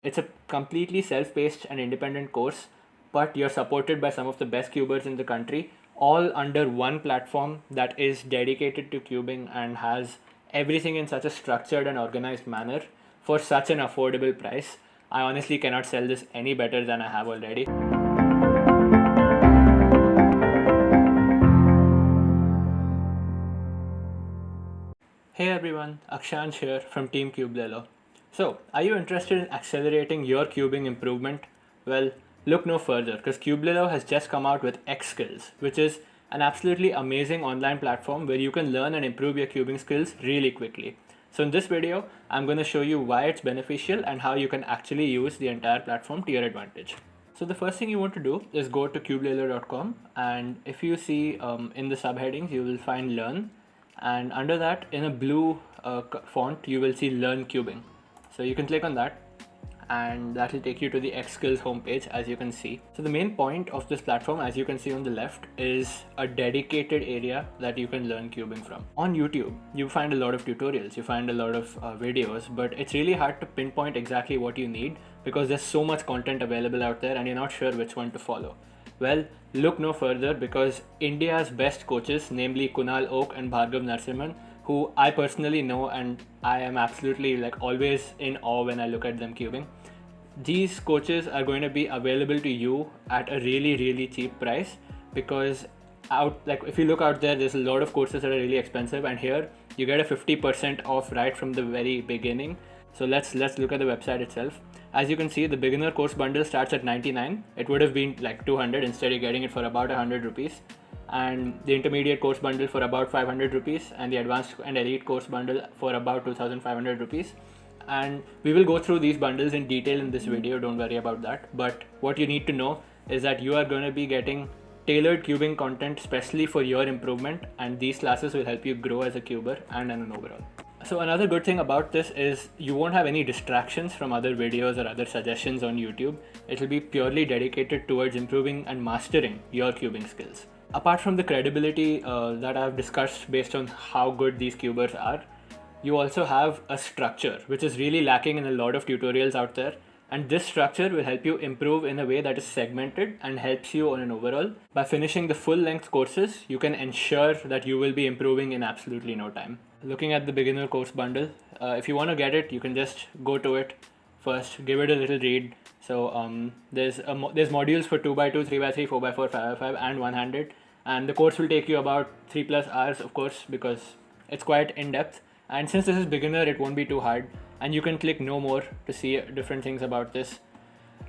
It's a completely self-paced and independent course, but you're supported by some of the best cubers in the country, all under one platform that is dedicated to cubing and has everything in such a structured and organized manner for such an affordable price. I honestly cannot sell this any better than I have already. Hey everyone, Akshaansh here from Team Cubelelo. So, are you interested in accelerating your cubing improvement? Well, look no further because Cubelelo has just come out with xSkills, which is an absolutely amazing online platform where you can learn and improve your cubing skills really quickly. So in this video, I'm going to show you why it's beneficial and how you can actually use the entire platform to your advantage. So the first thing you want to do is go to cubelelo.com, and if you see in the subheadings, you will find learn, and under that in a blue font you will see learn cubing. So you can click on that and that will take you to the xSkills homepage, as you can see. So the main point of this platform, as you can see on the left, is a dedicated area that you can learn cubing from. On YouTube you find a lot of tutorials, you find a lot of videos, but it's really hard to pinpoint exactly what you need because there's so much content available out there and you're not sure which one to follow. Well, look no further because India's best coaches, namely Kunal Oak and Bhargav Narasimhan, who I personally know and I am absolutely always in awe when I look at them cubing. These coaches are going to be available to you at a really cheap price, because if you look out there's a lot of courses that are really expensive, and here you get a 50% off right from the very beginning. So let's look at the website itself. As you can see, the beginner course bundle starts at 99. It would have been 200, instead you're getting it for about 100 rupees. And the intermediate course bundle for about 500 rupees, and the advanced and elite course bundle for about 2500 rupees. And we will go through these bundles in detail in this video, don't worry about that. But what you need to know is that you are going to be getting tailored cubing content specially for your improvement, and these classes will help you grow as a cuber and an overall. So another good thing about this is you won't have any distractions from other videos or other suggestions on YouTube. It will be purely dedicated towards improving and mastering your cubing skills. Apart from the credibility that I've discussed based on how good these cubers are, you also have a structure which is really lacking in a lot of tutorials out there. And this structure will help you improve in a way that is segmented and helps you on an overall. By finishing the full length courses, you can ensure that you will be improving in absolutely no time. Looking at the beginner course bundle, if you want to get it, you can just go to it first, give it a little read. So there's modules for 2x2, 3x3, 4x4, 5x5 and one-handed, and the course will take you about 3+ hours, of course, because it's quite in-depth. And since this is beginner, it won't be too hard, and you can click no more to see different things about this.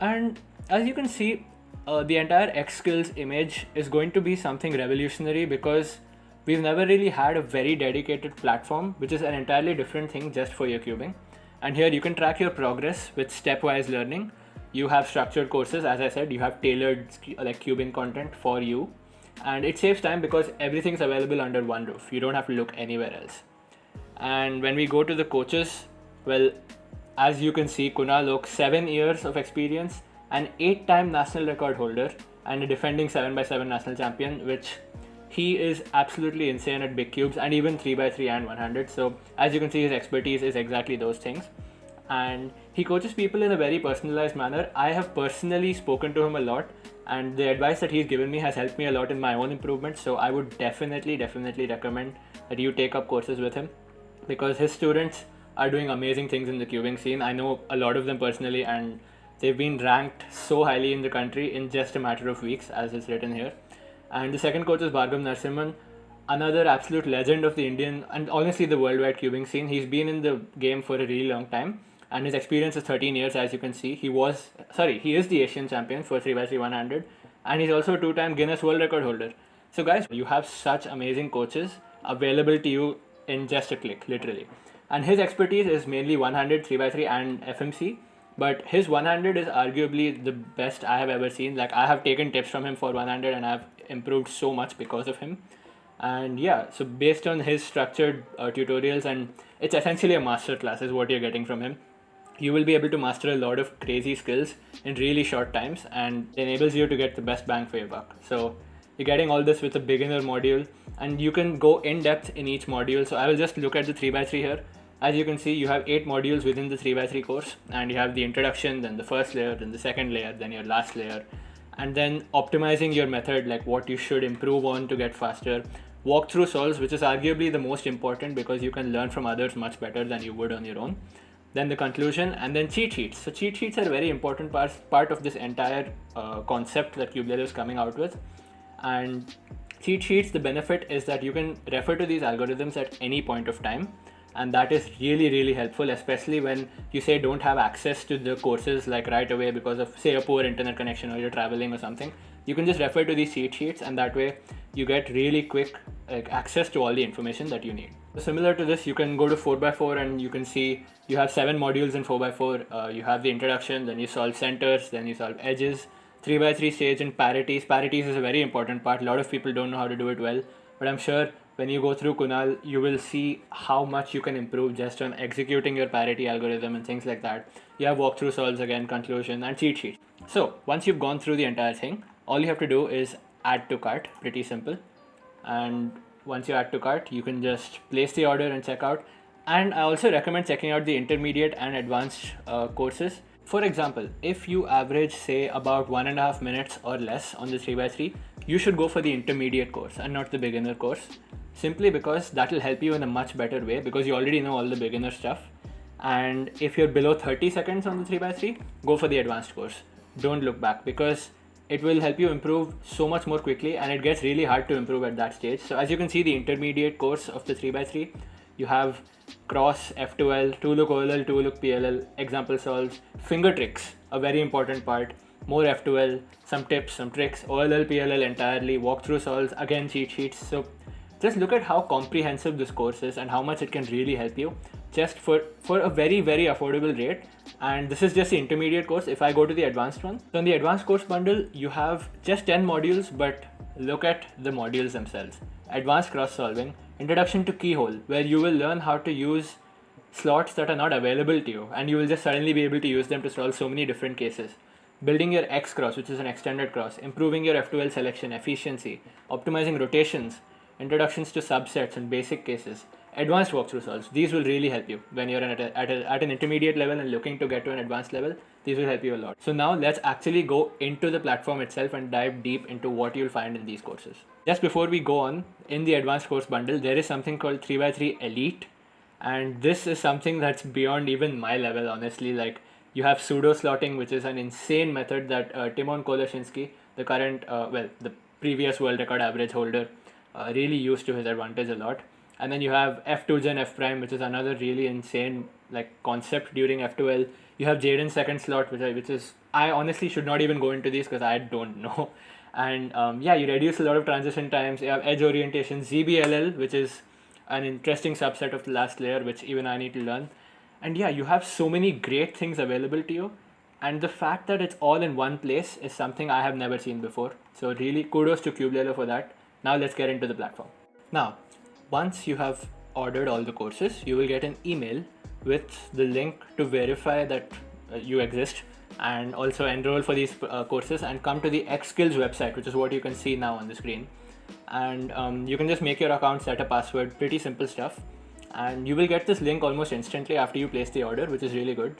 And as you can see, the entire xSkills image is going to be something revolutionary, because we've never really had a very dedicated platform which is an entirely different thing just for your cubing. And here you can track your progress with stepwise learning. You have structured courses, as I said, you have tailored cubing content for you, and it saves time because everything's available under one roof. You don't have to look anywhere else. And when we go to the coaches, well, as you can see, Kunal Oak, 7 years of experience, an 8-time national record holder and a defending 7x7 national champion, which he is absolutely insane at big cubes and even 3x3 and one-handed. So as you can see, his expertise is exactly those things, and he coaches people in a very personalized manner. I have personally spoken to him a lot, and the advice that he's given me has helped me a lot in my own improvement. So I would definitely recommend that you take up courses with him, because his students are doing amazing things in the cubing scene. I know a lot of them personally, and they've been ranked so highly in the country in just a matter of weeks, as is written here. And the second coach is Bhargav Narasimhan, another absolute legend of the Indian and honestly the worldwide cubing scene. He's been in the game for a really long time, and his experience is 13 years, as you can see. He is the Asian champion for 3x3 one-handed, and he's also a 2-time Guinness World Record holder. So guys, you have such amazing coaches available to you in just a click, literally. And his expertise is mainly one-handed, 3x3 and FMC, but his one-handed is arguably the best I have ever seen. I have taken tips from him for one-handed and I've improved so much because of him. And yeah, so based on his structured tutorials, and it's essentially a masterclass is what you're getting from him, you will be able to master a lot of crazy skills in really short times, and it enables you to get the best bang for your buck. So you're getting all this with a beginner module, and you can go in depth in each module. So I will just look at the 3x3 here, As you can see, you have 8 modules within the 3x3 course, and you have the introduction, then the first layer, then the second layer, then your last layer, and then optimizing your method, like what you should improve on to get faster. Walkthrough solves, which is arguably the most important because you can learn from others much better than you would on your own. Then the conclusion, and then cheat sheets. So cheat sheets are a very important part of this entire concept that Cubelelo is coming out with. And cheat sheets, the benefit is that you can refer to these algorithms at any point of time, and that is really, really helpful, especially when you say don't have access to the courses like right away because of, say, a poor internet connection or you're traveling or something. You can just refer to these cheat sheets, and that way you get really quick access to all the information that you need. So similar to this, you can go to 4x4 and you can see you have 7 modules in 4x4. You have the introduction, then you solve centers, then you solve edges, 3x3 stage, and parities. Parities is a very important part. A lot of people don't know how to do it well, but I'm sure when you go through Kunal, you will see how much you can improve just on executing your parity algorithm and things like that. You have walkthrough solves again, conclusion, and cheat sheet. So once you've gone through the entire thing, all you have to do is add to cart. Pretty simple. And once you add to cart, you can just place the order and check out. And I also recommend checking out the intermediate and advanced courses. For example, if you average, say, about 1.5 minutes or less on the 3x3, you should go for the intermediate course and not the beginner course, simply because that will help you in a much better way because you already know all the beginner stuff. And if you're below 30 seconds on the 3x3, go for the advanced course. Don't look back, because it will help you improve so much more quickly, and it gets really hard to improve at that stage. So as you can see, the intermediate course of the 3x3, you have cross, F2L, 2-look OLL, 2-look PLL, example solves, finger tricks, a very important part, more F2L, some tips, some tricks, OLL, PLL entirely, walkthrough solves, again cheat sheets. So just look at how comprehensive this course is and how much it can really help you just for a very, very affordable rate. And this is just the intermediate course. If I go to the advanced one, so in the advanced course bundle, you have just 10 modules, but look at the modules themselves. Advanced cross solving, introduction to keyhole, where you will learn how to use slots that are not available to you, and you will just suddenly be able to use them to solve so many different cases. Building your X cross, which is an extended cross, improving your F2L selection efficiency, optimizing rotations, introductions to subsets and basic cases, advanced walkthrough solves. These will really help you when you're at an intermediate level and looking to get to an advanced level. These will help you a lot. So now let's actually go into the platform itself and dive deep into what you'll find in these courses. Just before we go on, in the advanced course bundle, there is something called 3x3 Elite, and this is something that's beyond even my level, honestly. Like, you have pseudo slotting, which is an insane method that Timon Koloshinsky, the current, the previous world record average holder, really used to his advantage a lot. And then you have F2 gen F prime, which is another really insane concept during F2L. You have Jaden's second slot, which is I honestly should not even go into these because I don't know. And you reduce a lot of transition times. You have edge orientation, ZBLL, which is an interesting subset of the last layer, which even I need to learn. And you have so many great things available to you. And the fact that it's all in one place is something I have never seen before. So really kudos to Cubelelo for that. Now let's get into the platform. Now, once you have ordered all the courses, you will get an email with the link to verify that you exist and also enroll for these courses and come to the xSkills website, which is what you can see now on the screen. And you can just make your account, set a password, pretty simple stuff. And you will get this link almost instantly after you place the order, which is really good.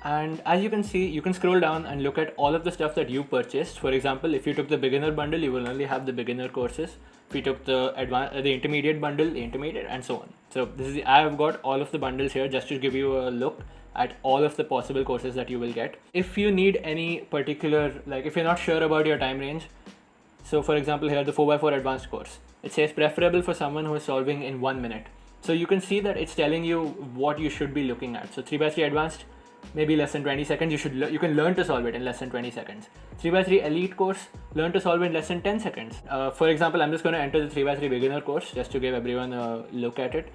And as you can see, you can scroll down and look at all of the stuff that you purchased. For example, if you took the beginner bundle, you will only have the beginner courses. If you took the intermediate bundle, the intermediate, and so on. So I have got all of the bundles here just to give you a look at all of the possible courses that you will get. If you need any particular, if you're not sure about your time range, so for example here, the 4x4 advanced course, it says preferable for someone who is solving in 1 minute. So you can see that it's telling you what you should be looking at. So 3x3 advanced, maybe less than 20 seconds. You can learn to solve it in less than 20 seconds. 3x3 Elite course, learn to solve it in less than 10 seconds. For example, I'm just going to enter the 3x3 beginner course just to give everyone a look at it.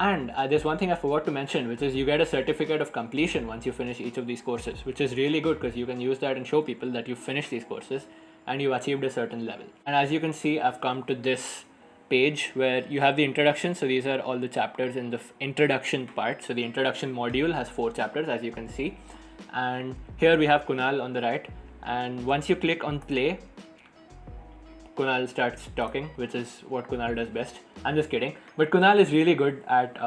And there's one thing I forgot to mention, which is you get a certificate of completion once you finish each of these courses, which is really good because you can use that and show people that you've finished these courses and you've achieved a certain level. And as you can see, I've come to this page where you have the introduction. So these are all the chapters in the introduction part. So the introduction module has 4 chapters, as you can see. And here we have Kunal on the right. And once you click on play, Kunal starts talking, which is what Kunal does best. I'm just kidding. But Kunal is really good at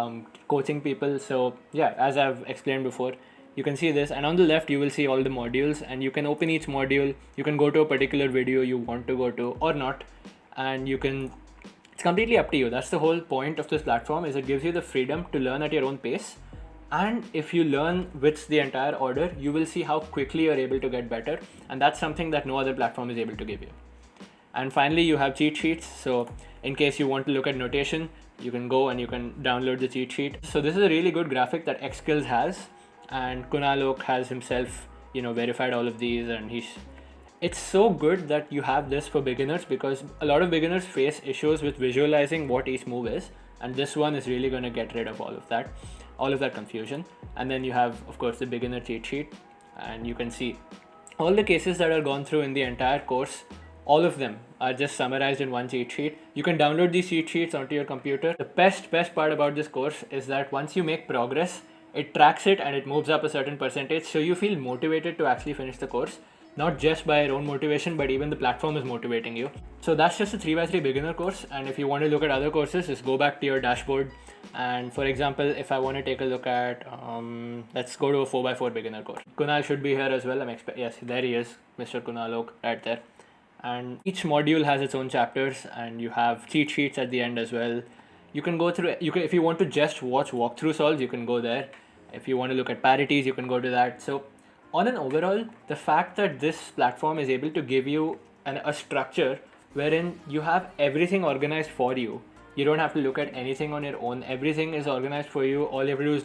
coaching people. So yeah, as I've explained before, you can see this, and on the left you will see all the modules, and you can open each module. You can go to a particular video you want to go to or not, and you can, it's completely up to you. That's the whole point of this platform, is it gives you the freedom to learn at your own pace. And if you learn with the entire order, you will see how quickly you're able to get better, and that's something that no other platform is able to give you. And finally, you have cheat sheets. So in case you want to look at notation, you can go and you can download the cheat sheet. So this is a really good graphic that xSkills has, and Kunal Oak has himself, verified all of these, and it's so good that you have this for beginners, because a lot of beginners face issues with visualizing what each move is, and this one is really going to get rid of all of that confusion. And then you have, of course, the beginner cheat sheet, and you can see all the cases that are gone through in the entire course. All of them are just summarized in one cheat sheet. You can download these cheat sheets onto your computer. The best part about this course is that once you make progress, it tracks it and it moves up a certain percentage, so you feel motivated to actually finish the course, not just by your own motivation, but even the platform is motivating you. So that's just a 3x3 beginner course, and if you want to look at other courses, just go back to your dashboard. And for example, if I want to take a look at, let's go to a 4x4 beginner course. Kunal should be here as well. Yes, there he is, Mr. Kunal Oak, right there. And each module has its own chapters, and you have cheat sheets at the end as well. You can go through, if you want to just watch walkthrough solves, you can go there. If you want to look at parities, you can go to that. So on an overall, the fact that this platform is able to give you a structure wherein you have everything organized for you. You don't have to look at anything on your own. Everything is organized for you. All you have to do is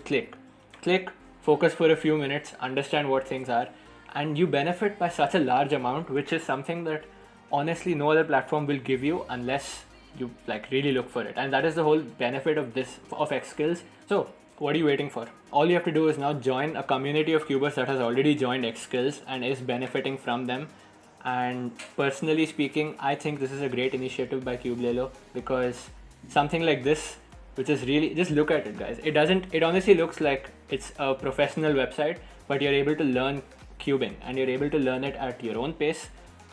click, focus for a few minutes, understand what things are, and you benefit by such a large amount, which is something that honestly no other platform will give you unless you really look for it. And that is the whole benefit of xSkills. So what are you waiting for? All you have to do is now join a community of cubers that has already joined xSkills and is benefiting from them. And personally speaking, I think this is a great initiative by Cubelelo, because something like this, which is really, just look at it, guys. It honestly looks like it's a professional website, but you're able to learn cubing and you're able to learn it at your own pace.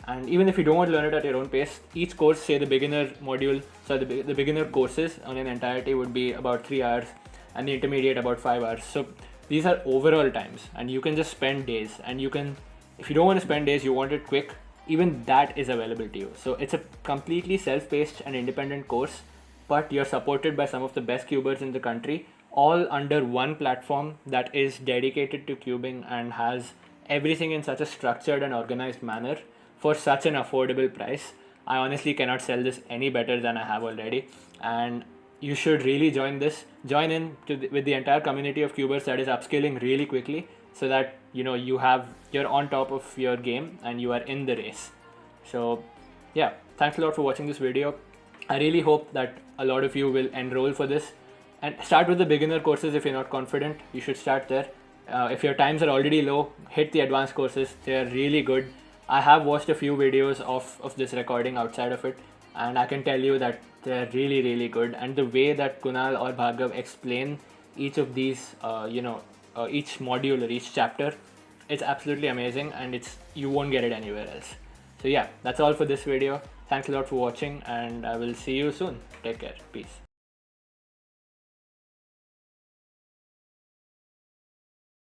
And even if you don't want to learn it at your own pace, each course, say the beginner module, so the beginner courses on an entirety would be about 3 hours, and the intermediate about 5 hours. So these are overall times, and you can just spend days. And you can, if you don't want to spend days, you want it quick, even that is available to you. So it's a completely self-paced and independent course, but you're supported by some of the best cubers in the country, all under one platform that is dedicated to cubing and has everything in such a structured and organized manner for such an affordable price. I honestly cannot sell this any better than I have already, and you should really join in with the entire community of cubers that is upscaling really quickly, so that you're on top of your game and you are in the race. So yeah, thanks a lot for watching this video. I really hope that a lot of you will enroll for this, and start with the beginner courses. If you're not confident, you should start there. If your times are already low, hit the advanced courses. They're really good. I have watched a few videos of this recording outside of it, and I can tell you that they're really, really good. And the way that Kunal or Bhargav explain each of these, each module or each chapter, it's absolutely amazing, and you won't get it anywhere else. So yeah, that's all for this video. Thanks a lot for watching, and I will see you soon. Take care. Peace.